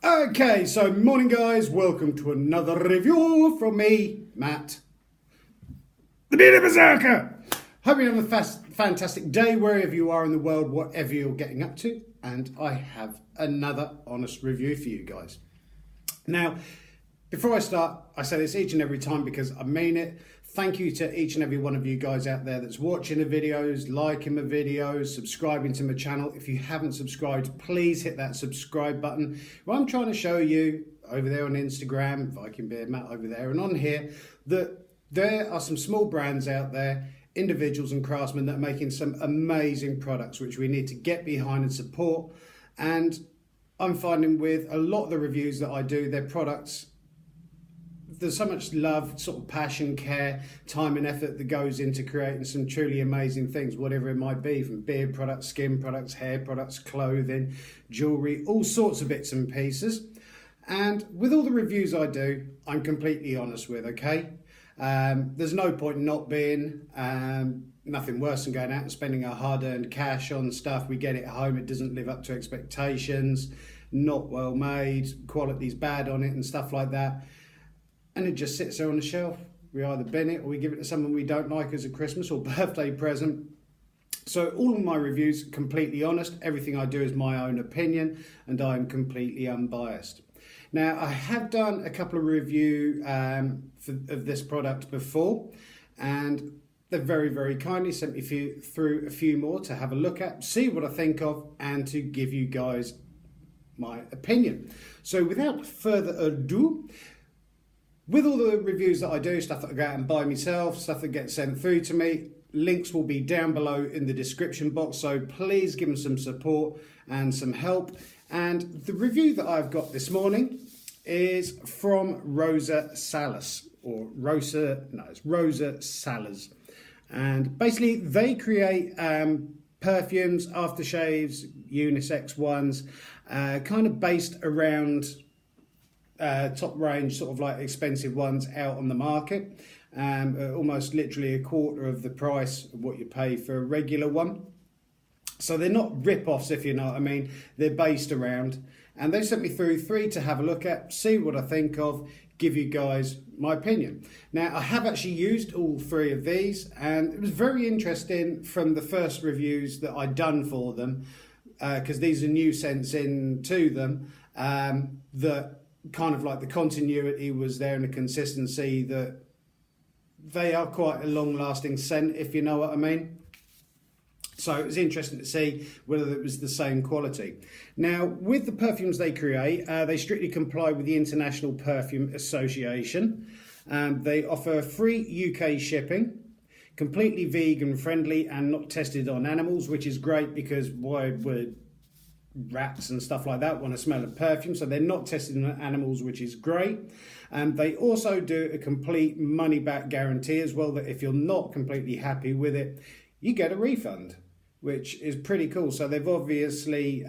Okay, so morning guys, welcome to another review from me, Matt, the Beauty Berserker. Hope you're having a fantastic day wherever you are in the world, whatever you're getting up to, and I have another honest review for you guys. Now, before I start, I say this each and every time because I mean it. Thank you to each and every one of you guys out there that's watching the videos, liking the videos, subscribing to my channel. If you haven't subscribed, please hit that subscribe button. Well, I'm trying to show you over there on Instagram, Viking Beard Matt over there, and on here, that there are some small brands out there, individuals and craftsmen that are making some amazing products which we need to get behind and support. And I'm finding with a lot of the reviews that I do, their products, there's so much love, sort of passion, care, time and effort that goes into creating some truly amazing things, whatever it might be, from beard products, skin products, hair products, clothing, jewellery, all sorts of bits and pieces. And with all the reviews I do, I'm completely honest with, okay? There's no point not being. Nothing worse than going out and spending our hard-earned cash on stuff. We get it home, it doesn't live up to expectations, not well made, quality's bad on it and stuff like that. And it just sits there on the shelf. We either bin it or we give it to someone we don't like as a Christmas or birthday present. So all of my reviews are completely honest. Everything I do is my own opinion and I'm completely unbiased. Now, I have done a couple of reviews of this product before, and they very, very kindly sent me through a few more to have a look at, see what I think of, and to give you guys my opinion. So without further ado, with all the reviews that I do, stuff that I go out and buy myself, stuff that gets sent through to me, links will be down below in the description box, so please give them some support and some help. And the review that I've got this morning is from Rosa Salas, it's Rosa Salas. And basically they create perfumes, aftershaves, unisex ones, kind of based around top range, sort of like expensive ones out on the market, almost literally a quarter of the price of what you pay for a regular one. So they're not rip-offs, if you know what I mean. They're based around, and they sent me through 3 to have a look at, see what I think of, give you guys my opinion. Now, I have actually used all 3 of these, and it was very interesting from the first reviews that I'd done for them, because these are new scents into them, that kind of like the continuity was there and the consistency, that they are quite a long-lasting scent, if you know what I mean. So it was interesting to see whether it was the same quality. Now, with the perfumes they create, they strictly comply with the International Perfume Association. They offer free UK shipping, completely vegan friendly and not tested on animals, which is great because why would rats and stuff like that want to smell of perfume? So they're not tested on animals, which is great. And they also do a complete money back guarantee as well, that if you're not completely happy with it, you get a refund, which is pretty cool. So they've obviously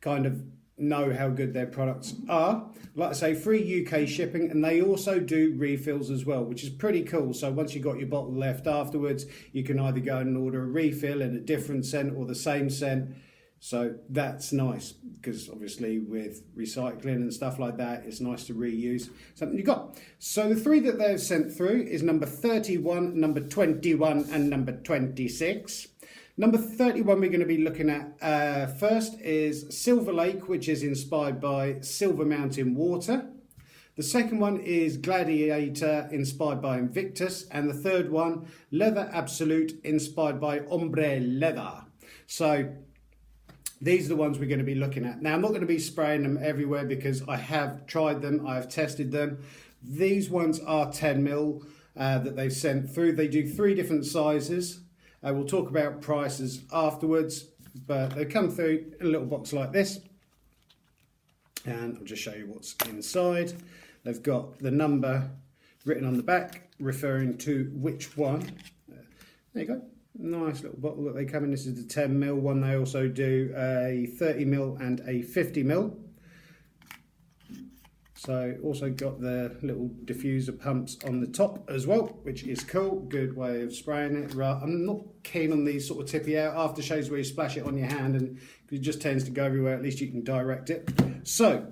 kind of know how good their products are. Like I say, free UK shipping, and they also do refills as well, which is pretty cool. So once you've got your bottle left afterwards, you can either go and order a refill in a different scent or the same scent. So that's nice, because obviously with recycling and stuff like that, it's nice to reuse something you got. So the 3 that they've sent through is number 31, number 21 and number 26. Number 31 we're going to be looking at first is Silver Lake, which is inspired by Silver Mountain water. The second one is Gladiator, inspired by Invictus. And the third one, Leather Absolute, inspired by Ombre Leather. So these are the ones we're going to be looking at. Now, I'm not going to be spraying them everywhere because I have tried them, I have tested them. These ones are 10ml that they've sent through. They do 3 different sizes. We'll talk about prices afterwards, but they come through in a little box like this. And I'll just show you what's inside. They've got the number written on the back, referring to which one. There you go. Nice little bottle that they come in. This is the 10ml one. They also do a 30ml and a 50ml. So also got the little diffuser pumps on the top as well, which is cool. Good way of spraying it. I'm not keen on these sort of tippy out aftershaves where you splash it on your hand and it just tends to go everywhere. At least you can direct it. So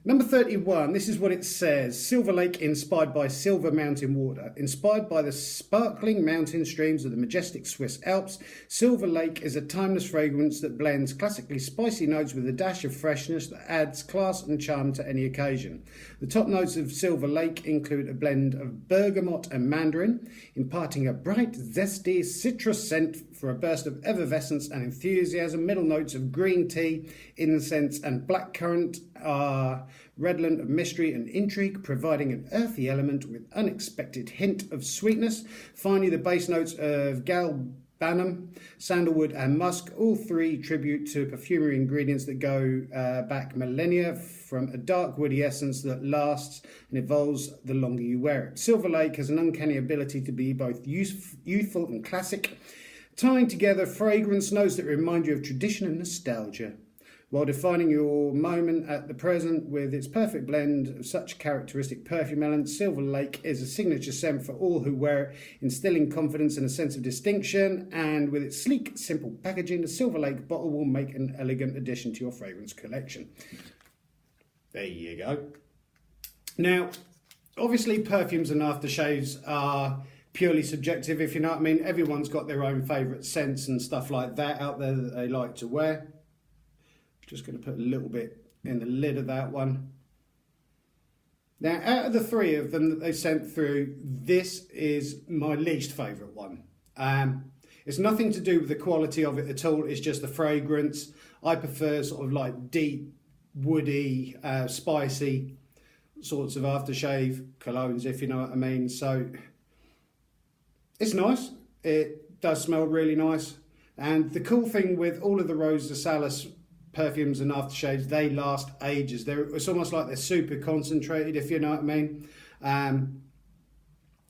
number 31, this is what it says. Silver Lake inspired by silver mountain water. Inspired by the sparkling mountain streams of the majestic Swiss Alps, Silver Lake is a timeless fragrance that blends classically spicy notes with a dash of freshness that adds class and charm to any occasion. The top notes of Silver Lake include a blend of bergamot and mandarin, imparting a bright, zesty citrus scent for a burst of effervescence and enthusiasm. Middle notes of green tea, incense and blackcurrant are redolent of mystery and intrigue, providing an earthy element with unexpected hint of sweetness. Finally, the base notes of galbanum, sandalwood and musk, all three tribute to perfumery ingredients that go back millennia, from a dark woody essence that lasts and evolves the longer you wear it. Silver Lake has an uncanny ability to be both youthful and classic, tying together fragrance notes that remind you of tradition and nostalgia, while defining your moment at the present with its perfect blend of such characteristic perfume elements. Silver Lake is a signature scent for all who wear it, instilling confidence and a sense of distinction. And with its sleek, simple packaging, the Silver Lake bottle will make an elegant addition to your fragrance collection. There you go. Now, obviously, perfumes and aftershaves are purely subjective, if you know what I mean. Everyone's got their own favourite scents and stuff like that out there that they like to wear. Just going to put a little bit in the lid of that one. Now, out of the three of them that they sent through, this is my least favourite one. It's nothing to do with the quality of it at all. It's just the fragrance. I prefer sort of like deep, woody, spicy sorts of aftershave colognes, if you know what I mean. So it's nice. It does smell really nice. And the cool thing with all of the Rosa Salas perfumes and aftershaves, they last ages. It's almost like they're super concentrated, if you know what I mean.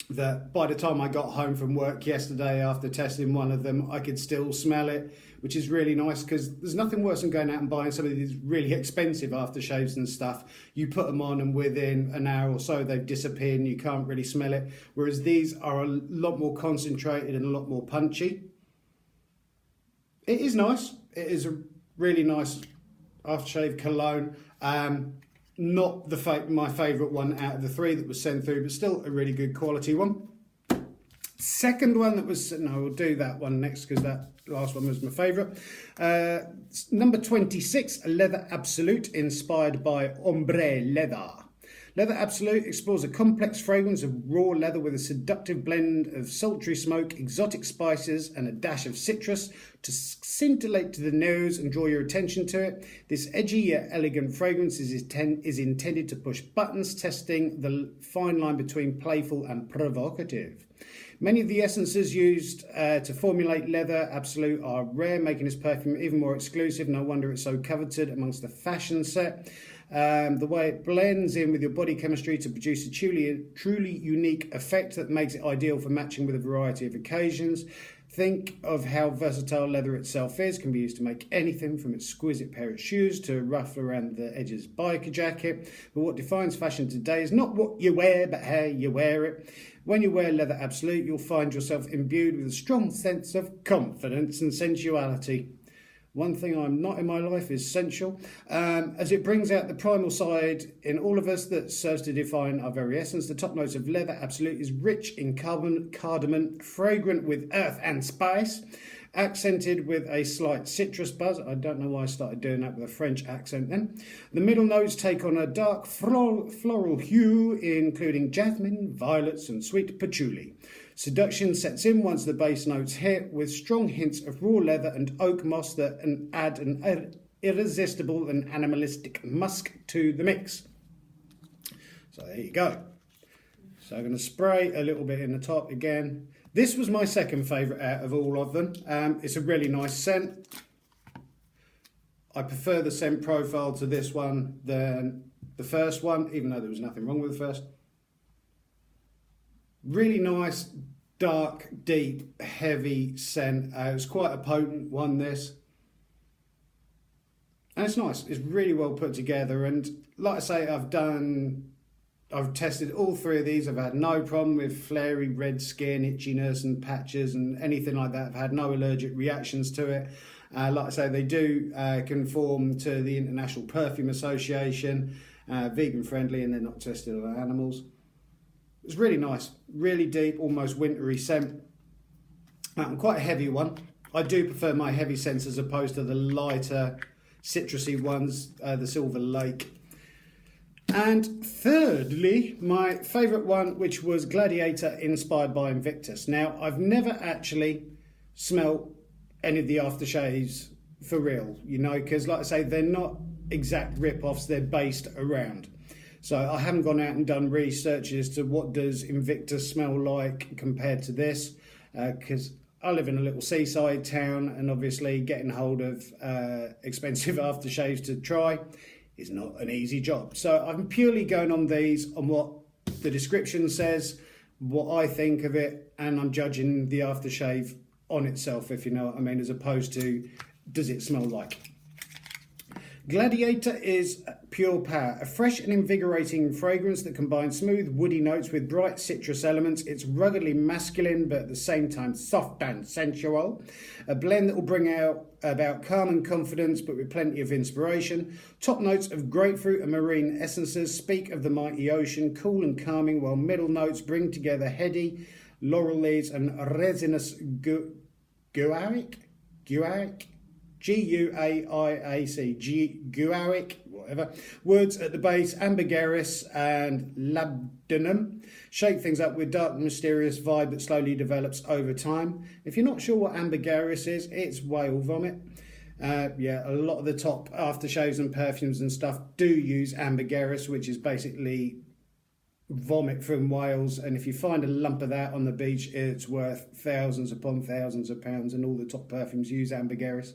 That by the time I got home from work yesterday after testing one of them, I could still smell it, which is really nice, because there's nothing worse than going out and buying some of these really expensive aftershaves and stuff. You put them on and within an hour or so they've disappeared and you can't really smell it, whereas these are a lot more concentrated and a lot more punchy. It is nice. It is a really nice aftershave cologne. Not my favourite one out of the three that was sent through, but still a really good quality one. Second one that was, no, we'll do that one next because that last one was my favourite. Number 26, Leather Absolute, inspired by Ombre Leather. Leather Absolute explores a complex fragrance of raw leather with a seductive blend of sultry smoke, exotic spices, and a dash of citrus to scintillate to the nose and draw your attention to it. This edgy yet elegant fragrance is intended to push buttons, testing the fine line between playful and provocative. Many of the essences used to formulate Leather Absolute are rare, making this perfume even more exclusive. No wonder it's so coveted amongst the fashion set. The way it blends in with your body chemistry to produce a truly unique effect that makes it ideal for matching with a variety of occasions. Think of how versatile leather itself is. Can be used to make anything from exquisite pair of shoes to a ruffle around the edges biker jacket. But what defines fashion today is not what you wear, but how you wear it. When you wear Leather Absolute, you'll find yourself imbued with a strong sense of confidence and sensuality. One thing I'm not in my life is sensual, as it brings out the primal side in all of us that serves to define our very essence. The top notes of Leather Absolute is rich in cardamom, fragrant with earth and spice, accented with a slight citrus buzz. I don't know why I started doing that with a French accent then. The middle notes take on a dark floral hue, including jasmine, violets and sweet patchouli. Seduction sets in once the base notes hit, with strong hints of raw leather and oak moss that add an irresistible and animalistic musk to the mix. So there you go. So I'm going to spray a little bit in the top again. This was my second favourite out of all of them. It's a really nice scent. I prefer the scent profile to this one than the first one, even though there was nothing wrong with the first. Really nice, dark, deep, heavy scent. It was quite a potent one, this. And it's nice. It's really well put together. And like I say, I've tested all three of these. I've had no problem with flary red skin, itchiness and patches and anything like that. I've had no allergic reactions to it. Like I say, they do conform to the International Perfume Association, vegan friendly, and they're not tested on animals. It's really nice, really deep, almost wintry scent. Quite a heavy one. I do prefer my heavy scents as opposed to the lighter citrusy ones, the Silver Lake. And thirdly, my favourite one, which was Gladiator, inspired by Invictus. Now, I've never actually smelt any of the aftershaves for real, you know, because like I say, they're not exact rip-offs, they're based around. So I haven't gone out and done research as to what does Invictus smell like compared to this, because I live in a little seaside town, and obviously getting hold of expensive aftershaves to try is not an easy job. So I'm purely going on these, on what the description says, what I think of it, and I'm judging the aftershave on itself, if you know what I mean, as opposed to does it smell like. Gladiator is pure power, a fresh and invigorating fragrance that combines smooth woody notes with bright citrus elements. It's ruggedly masculine but at the same time soft and sensual. A blend that will bring out about calm and confidence but with plenty of inspiration. Top notes of grapefruit and marine essences speak of the mighty ocean, cool and calming, while middle notes bring together heady laurel leaves and resinous guaiac, guaiac, whatever. Words at the base, ambergris and labdanum. Shake things up with dark, mysterious vibe that slowly develops over time. If you're not sure what ambergris is, it's whale vomit. Yeah, a lot of the top aftershaves and perfumes and stuff do use ambergris, which is basically vomit from whales, and if you find a lump of that on the beach, it's worth thousands upon thousands of pounds, and all the top perfumes use ambergris.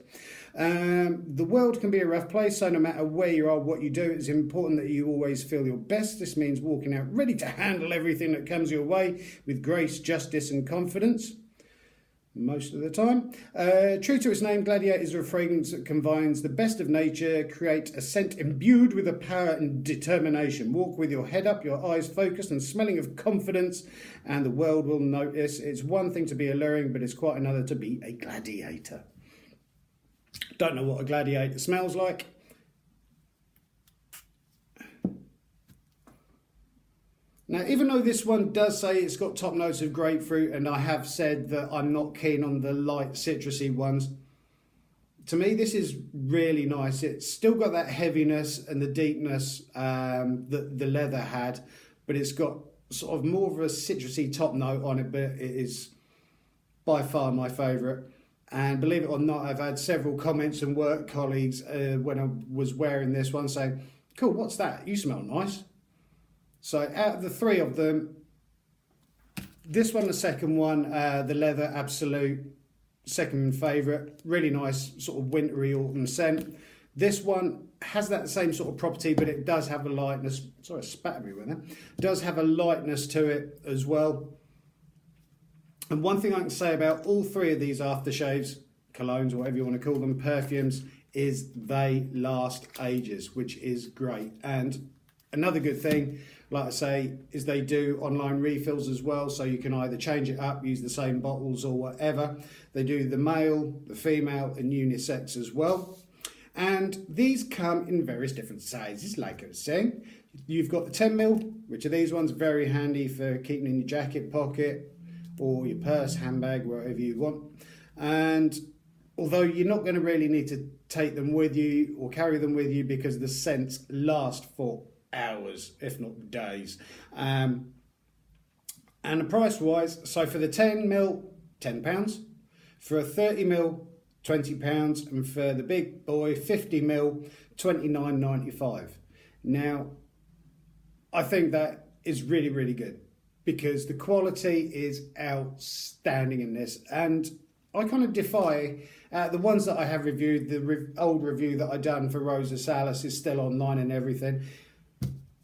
The world can be a rough place, so no matter where you are, what you do, it's important that you always feel your best. This means walking out ready to handle everything that comes your way with grace, justice and confidence. Most of the time. True to its name, Gladiator is a fragrance that combines the best of nature, create a scent imbued with a power and determination. Walk with your head up, your eyes focused and smelling of confidence, and the world will notice. It's one thing to be alluring, but it's quite another to be a gladiator. Don't know what a gladiator smells like. Now, even though this one does say it's got top notes of grapefruit, and I have said that I'm not keen on the light citrusy ones, to me this is really nice. It's still got that heaviness and the deepness that the leather had, but it's got sort of more of a citrusy top note on it, but it is by far my favourite. And believe it or not, I've had several comments and work colleagues when I was wearing this one saying, "Cool, what's that? You smell nice." So out of the three of them, this one, the second one, the leather absolute, second favourite. Really nice sort of wintry autumn scent. This one has that same sort of property, but it does have a lightness. Sorry, I spat everywhere there. Does have a lightness to it as well. And one thing I can say about all three of these aftershaves, colognes, whatever you want to call them, perfumes, is they last ages, which is great. And another good thing, like I say, is they do online refills as well, so you can either change it up, use the same bottles or whatever. They do the male, the female and unisex as well. And these come in various different sizes, like I was saying. You've got the 10ml, which are these ones, very handy for keeping in your jacket pocket or your purse, handbag, wherever you want. And although you're not going to really need to take them with you or carry them with you because the scents last for hours, if not days. And the price wise, so for the 10ml, £10. For a 30ml, £20. And for the big boy, 50ml, £29.95. Now, I think that is really, really good because the quality is outstanding in this. And I kind of defy the ones that I have reviewed. The old review that I done for Rosa Salas is still online and everything.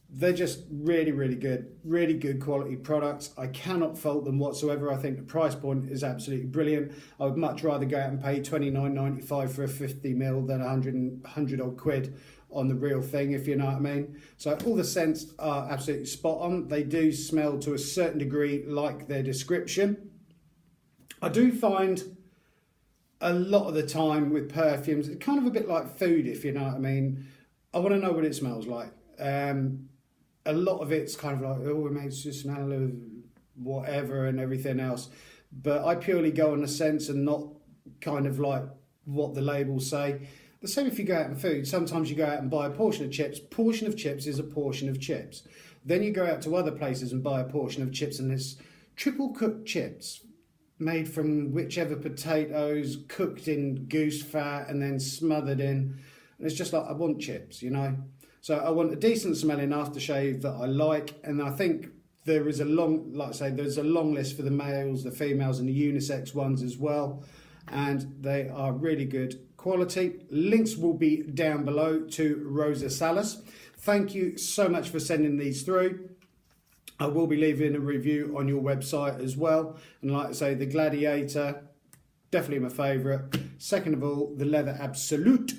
They're just really good quality products. I cannot fault them whatsoever. I think the price point is absolutely brilliant. I would much rather go out and pay $29.95 for a 50ml than 100 odd quid on the real thing, if you know what I mean. So all the scents are absolutely spot on. They do smell to a certain degree like their description. I do find a lot of the time with perfumes, it's kind of a bit like food, if you know what I mean. I want to know what it smells like. A lot of it's kind of like, oh, it makes you smell of whatever and everything else. But I purely go on the sense and not kind of like what the labels say. The same if you go out and food. Sometimes you go out and buy a portion of chips. Portion of chips is a portion of chips. Then you go out to other places and buy a portion of chips, and it's triple cooked chips made from whichever potatoes, cooked in goose fat and then smothered in. And it's just like, I want chips, you know. So I want a decent smelling aftershave that I like, and I think there is a long, like I say, there's a long list for the males, the females, and the unisex ones as well, and they are really good quality. Links will be down below to Rosa Salas. Thank you so much for sending these through. I will be leaving a review on your website as well, and like I say, the Gladiator, definitely my favourite. Second of all, the Leather Absolute.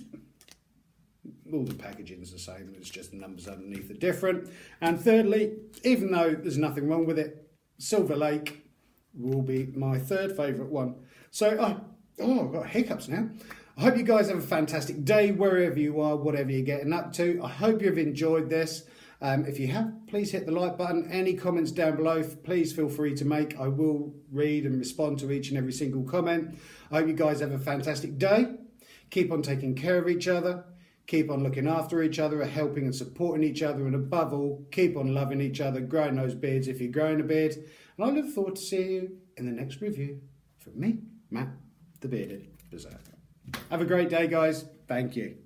All the packaging's the same, it's just the numbers underneath are different. And thirdly, even though there's nothing wrong with it, Silver Lake will be my third favourite one. So, I've got hiccups now. I hope you guys have a fantastic day wherever you are, whatever you're getting up to. I hope you've enjoyed this. If you have, please hit the like button. Any comments down below, please feel free to make. I will read and respond to each and every single comment. I hope you guys have a fantastic day. Keep on taking care of each other. Keep on looking after each other, helping and supporting each other, and above all, keep on loving each other, growing those beards if you're growing a beard. And I look forward to seeing you in the next review from me, Matt, the Bearded Berserker. Have a great day, guys. Thank you.